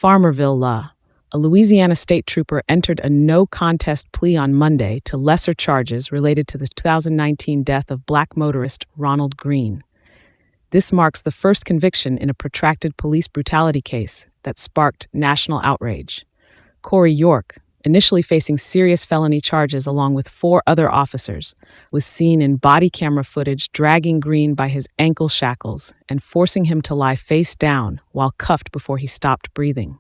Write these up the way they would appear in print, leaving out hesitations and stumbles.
Farmerville law. A Louisiana state trooper entered a no-contest plea on Monday to lesser charges related to the 2019 death of black motorist Ronald Greene. This marks the first conviction in a protracted police brutality case that sparked national outrage. Kory York, initially facing serious felony charges along with 4 other officers, was seen in body camera footage dragging Greene by his ankle shackles and forcing him to lie face down while cuffed before he stopped breathing.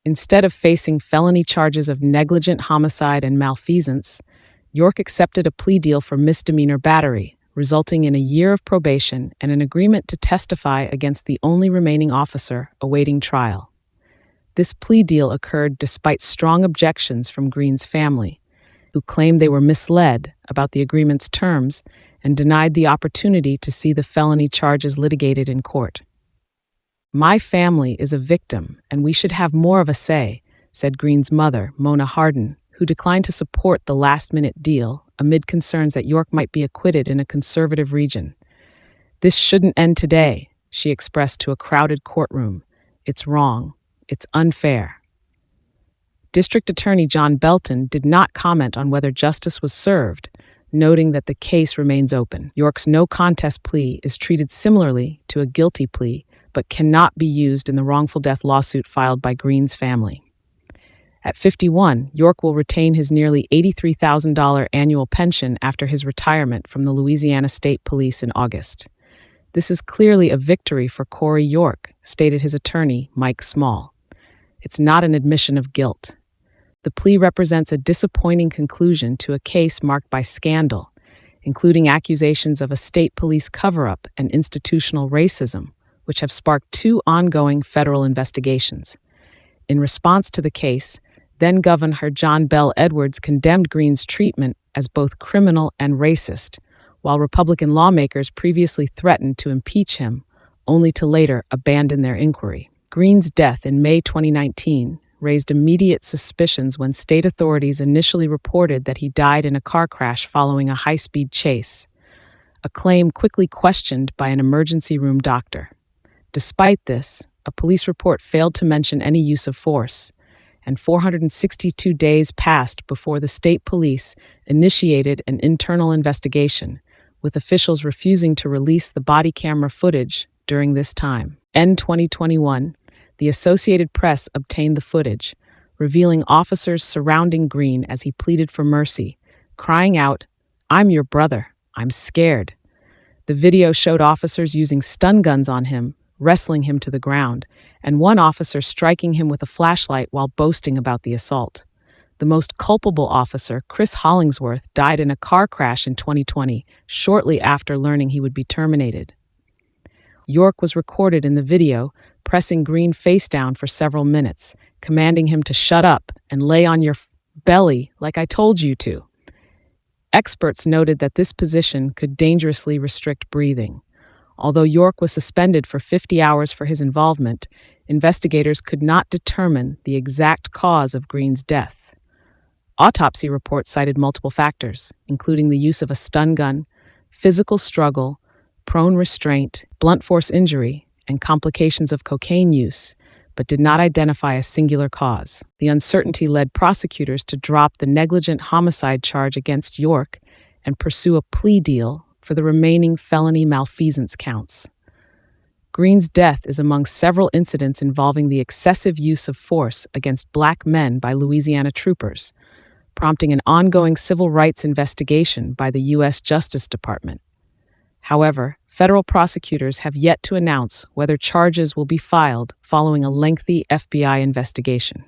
Instead of facing felony charges of negligent homicide and malfeasance, York accepted a plea deal for misdemeanor battery, resulting in a year of probation and an agreement to testify against the only remaining officer awaiting trial. This plea deal occurred despite strong objections from Greene's family, who claimed they were misled about the agreement's terms and denied the opportunity to see the felony charges litigated in court. "My family is a victim, and we should have more of a say," said Greene's mother, Mona Hardin, who declined to support the last-minute deal amid concerns that York might be acquitted in a conservative region. "This shouldn't end today," she expressed to a crowded courtroom. "It's wrong. It's unfair." District Attorney John Belton did not comment on whether justice was served, noting that the case remains open. York's no-contest plea is treated similarly to a guilty plea, but cannot be used in the wrongful death lawsuit filed by Greene's family. At 51, York will retain his nearly $83,000 annual pension after his retirement from the Louisiana State Police in August. "This is clearly a victory for Kory York," stated his attorney, Mike Small. "It's not an admission of guilt. The plea represents a disappointing conclusion to a case marked by scandal, including accusations of a state police cover-up and institutional racism, which have sparked 2 ongoing federal investigations." In response to the case, then-Governor John Bel Edwards condemned Greene's treatment as both criminal and racist, while Republican lawmakers previously threatened to impeach him, only to later abandon their inquiry. Greene's death in May 2019 raised immediate suspicions when state authorities initially reported that he died in a car crash following a high-speed chase, a claim quickly questioned by an emergency room doctor. Despite this, a police report failed to mention any use of force, and 462 days passed before the state police initiated an internal investigation, with officials refusing to release the body camera footage during this time. In 2021, the Associated Press obtained the footage, revealing officers surrounding Greene as he pleaded for mercy, crying out, "I'm your brother, I'm scared." The video showed officers using stun guns on him, wrestling him to the ground, and one officer striking him with a flashlight while boasting about the assault. The most culpable officer, Chris Hollingsworth, died in a car crash in 2020, shortly after learning he would be terminated. York was recorded in the video, pressing Greene face down for several minutes, commanding him to shut up and lay on your belly like I told you to. Experts noted that this position could dangerously restrict breathing. Although York was suspended for 50 hours for his involvement, investigators could not determine the exact cause of Greene's death. Autopsy reports cited multiple factors, including the use of a stun gun, physical struggle, prone restraint, blunt force injury, and complications of cocaine use, but did not identify a singular cause. The uncertainty led prosecutors to drop the negligent homicide charge against York and pursue a plea deal for the remaining felony malfeasance counts. Greene's death is among several incidents involving the excessive use of force against black men by Louisiana troopers, prompting an ongoing civil rights investigation by the U.S. Justice Department. However, federal prosecutors have yet to announce whether charges will be filed following a lengthy FBI investigation.